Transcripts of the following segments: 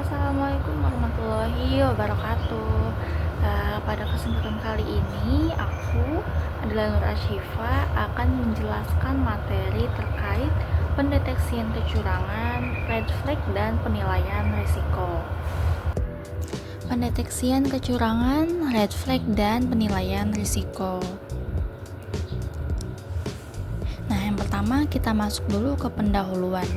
Assalamualaikum warahmatullahi wabarakatuh. Pada kesempatan kali ini aku adalah Nur Ashifa akan menjelaskan materi terkait pendeteksian kecurangan, red flag, dan penilaian risiko. Pendeteksian kecurangan, red flag, dan penilaian risiko. Nah, yang pertama kita masuk dulu ke pendahuluan.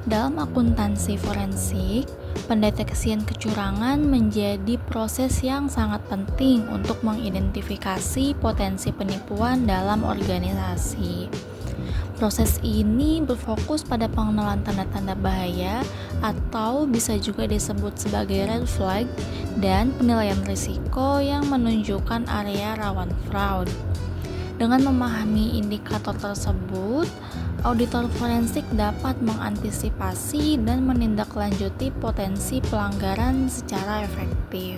Dalam akuntansi forensik, pendeteksian kecurangan menjadi proses yang sangat penting untuk mengidentifikasi potensi penipuan dalam organisasi. Proses ini berfokus pada pengenalan tanda-tanda bahaya atau bisa juga disebut sebagai red flag dan penilaian risiko yang menunjukkan area rawan fraud. Dengan memahami indikator tersebut, auditor forensik dapat mengantisipasi dan menindaklanjuti potensi pelanggaran secara efektif.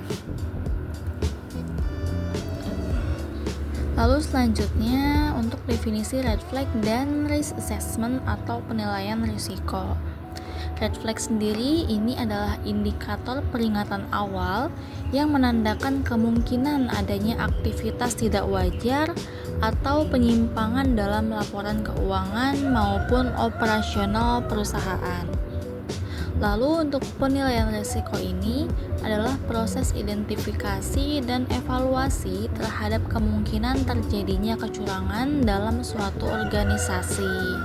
Lalu selanjutnya untuk definisi red flag dan risk assessment atau penilaian risiko. Red flag sendiri ini adalah indikator peringatan awal yang menandakan kemungkinan adanya aktivitas tidak wajar atau penyimpangan dalam laporan keuangan maupun operasional perusahaan. Lalu untuk penilaian risiko ini adalah proses identifikasi dan evaluasi terhadap kemungkinan terjadinya kecurangan dalam suatu organisasi.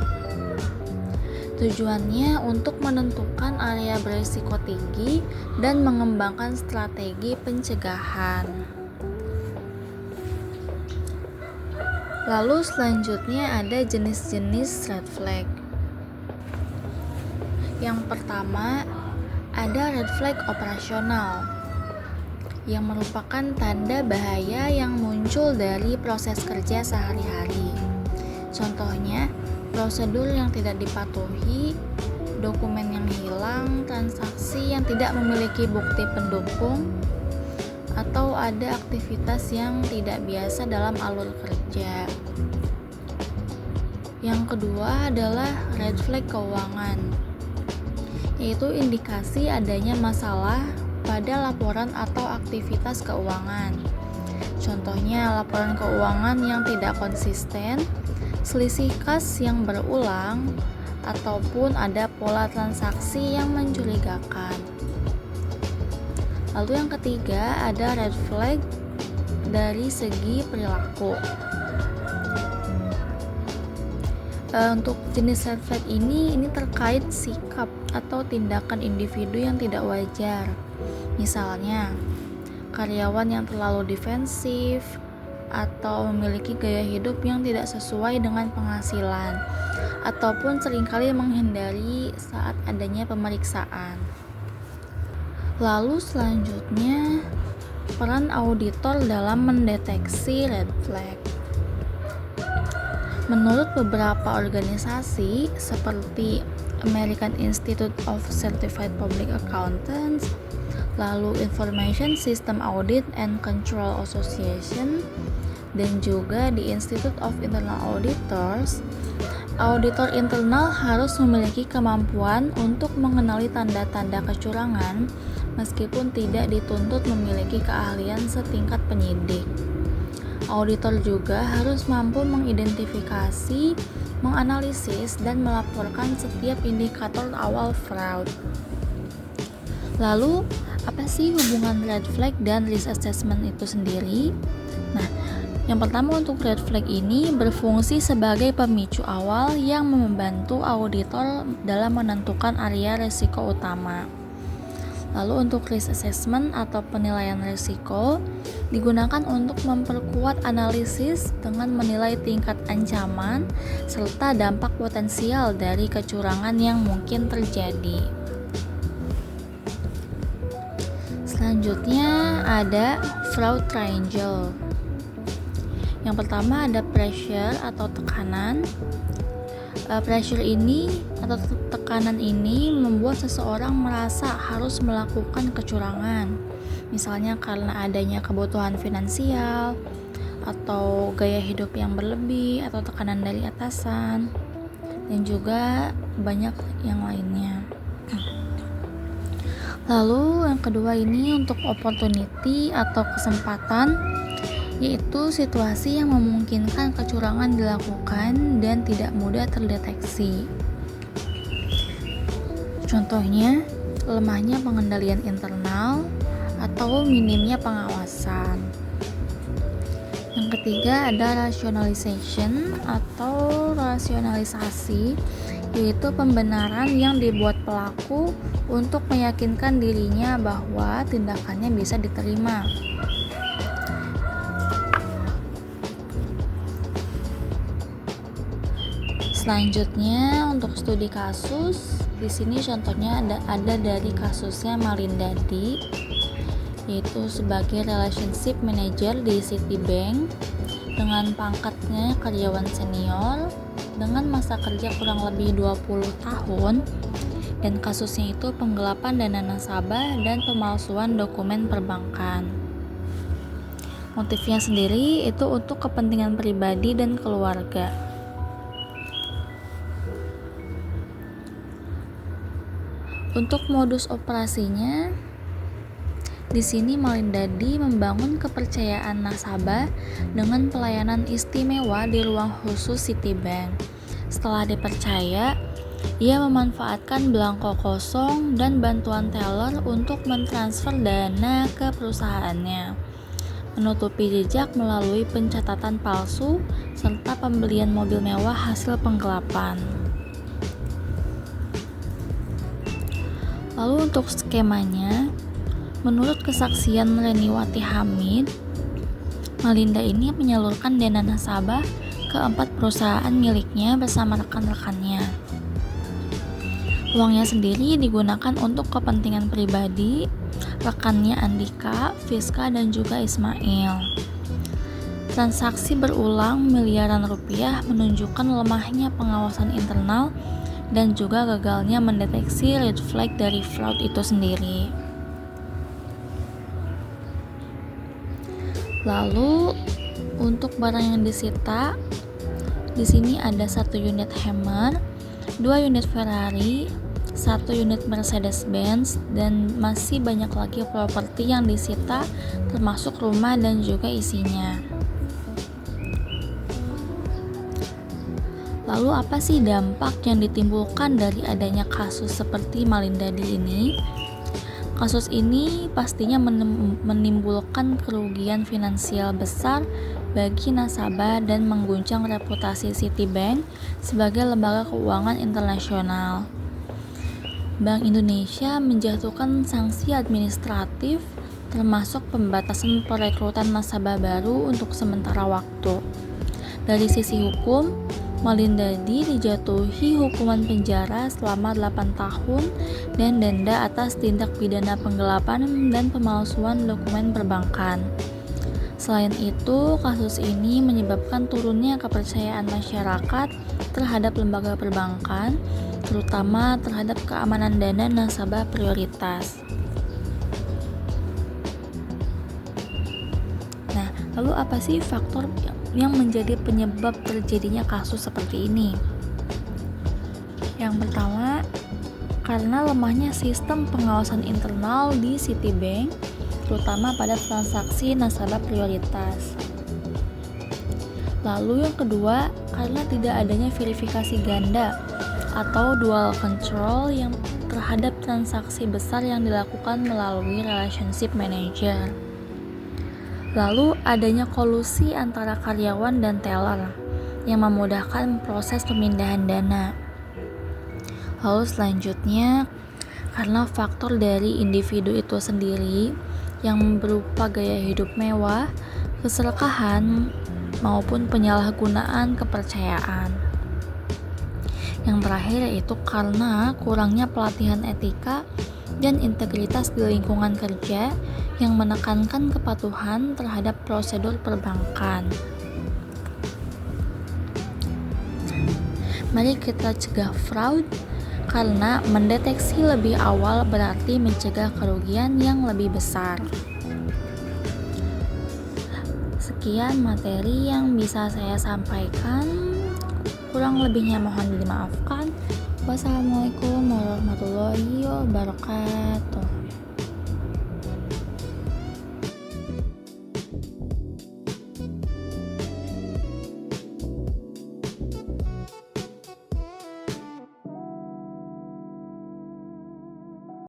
Tujuannya untuk menentukan area berisiko tinggi dan mengembangkan strategi pencegahan. Lalu selanjutnya ada jenis-jenis red flag. Yang pertama ada red flag operasional yang merupakan tanda bahaya yang muncul dari proses kerja sehari-hari. Contohnya, prosedur yang tidak dipatuhi, dokumen yang hilang, transaksi yang tidak memiliki bukti pendukung, atau ada aktivitas yang tidak biasa dalam alur kerja. Yang kedua adalah red flag keuangan, yaitu indikasi adanya masalah pada laporan atau aktivitas keuangan. Contohnya laporan keuangan yang tidak konsisten, selisih kas yang berulang, ataupun ada pola transaksi yang mencurigakan. Lalu yang ketiga ada red flag dari segi perilaku. Untuk jenis red flag ini terkait sikap atau tindakan individu yang tidak wajar. Misalnya, karyawan yang terlalu defensif atau memiliki gaya hidup yang tidak sesuai dengan penghasilan, ataupun seringkali menghindari saat adanya pemeriksaan. Lalu selanjutnya, peran auditor dalam mendeteksi red flag. Menurut beberapa organisasi seperti American Institute of Certified Public Accountants, lalu Information System Audit and Control Association, dan juga di Institute of Internal Auditors, auditor internal harus memiliki kemampuan untuk mengenali tanda-tanda kecurangan meskipun tidak dituntut memiliki keahlian setingkat penyidik. Auditor juga harus mampu mengidentifikasi, menganalisis, dan melaporkan setiap indikator awal fraud. Lalu, apa sih hubungan red flag dan risk assessment itu sendiri? Nah, yang pertama untuk red flag ini berfungsi sebagai pemicu awal yang membantu auditor dalam menentukan area risiko utama. Lalu untuk risk assessment atau penilaian risiko digunakan untuk memperkuat analisis dengan menilai tingkat ancaman serta dampak potensial dari kecurangan yang mungkin terjadi. Selanjutnya ada fraud triangle. Yang pertama ada pressure atau tekanan. Pressure ini atau tekanan ini membuat seseorang merasa harus melakukan kecurangan, misalnya karena adanya kebutuhan finansial atau gaya hidup yang berlebih atau tekanan dari atasan, dan juga banyak yang lainnya. Lalu yang kedua ini untuk opportunity atau kesempatan, yaitu situasi yang memungkinkan kecurangan dilakukan dan tidak mudah terdeteksi. Contohnya, lemahnya pengendalian internal atau minimnya pengawasan. Yang ketiga ada rationalization atau rasionalisasi, yaitu pembenaran yang dibuat pelaku untuk meyakinkan dirinya bahwa tindakannya bisa diterima. Selanjutnya untuk studi kasus, di sini contohnya ada dari kasusnya Malindadi, yaitu sebagai relationship manager di Citibank dengan pangkatnya karyawan senior dengan masa kerja kurang lebih 20 tahun, dan kasusnya itu penggelapan dana nasabah dan pemalsuan dokumen perbankan. Motifnya sendiri itu untuk kepentingan pribadi dan keluarga. Untuk modus operasinya, di sini Malindadi membangun kepercayaan nasabah dengan pelayanan istimewa di ruang khusus Citibank. Setelah dipercaya, ia memanfaatkan belangko kosong dan bantuan teller untuk mentransfer dana ke perusahaannya, menutupi jejak melalui pencatatan palsu serta pembelian mobil mewah hasil penggelapan. Lalu untuk skemanya, menurut kesaksian Reniwati Hamid, Malinda ini menyalurkan dana nasabah ke 4 perusahaan miliknya bersama rekan-rekannya. Uangnya sendiri digunakan untuk kepentingan pribadi, rekannya Andika, Fiska, dan juga Ismail. Transaksi berulang miliaran rupiah menunjukkan lemahnya pengawasan internal dan juga gagalnya mendeteksi red flag dari fraud itu sendiri. Lalu untuk barang yang disita, di sini ada 1 unit Hammer, 2 unit Ferrari, 1 unit Mercedes-Benz, dan masih banyak lagi properti yang disita termasuk rumah dan juga isinya. Lalu apa sih dampak yang ditimbulkan dari adanya kasus seperti Malindadi ini? Kasus ini pastinya menimbulkan kerugian finansial besar bagi nasabah dan mengguncang reputasi Citibank sebagai lembaga keuangan internasional. Bank Indonesia menjatuhkan sanksi administratif termasuk pembatasan perekrutan nasabah baru untuk sementara waktu. Dari sisi hukum, Malindadi dijatuhi hukuman penjara selama 8 tahun dan denda atas tindak pidana penggelapan dan pemalsuan dokumen perbankan. Selain itu, kasus ini menyebabkan turunnya kepercayaan masyarakat terhadap lembaga perbankan, terutama terhadap keamanan dana nasabah prioritas. Nah, lalu apa sih faktor yang menjadi penyebab terjadinya kasus seperti ini? Yang pertama, karena lemahnya sistem pengawasan internal di Citibank, terutama pada transaksi nasabah prioritas. Lalu yang kedua, karena tidak adanya verifikasi ganda atau dual control yang terhadap transaksi besar yang dilakukan melalui relationship manager. Lalu adanya kolusi antara karyawan dan teller yang memudahkan proses pemindahan dana. Lalu selanjutnya, karena faktor dari individu itu sendiri yang berupa gaya hidup mewah, keserakahan, maupun penyalahgunaan kepercayaan. Yang terakhir yaitu karena kurangnya pelatihan etika dan integritas di lingkungan kerja yang menekankan kepatuhan terhadap prosedur perbankan. Mari kita cegah fraud, karena mendeteksi lebih awal berarti mencegah kerugian yang lebih besar. Sekian materi yang bisa saya sampaikan, kurang lebihnya mohon dimaafkan. Wassalamualaikum warahmatullahi wabarakatuh.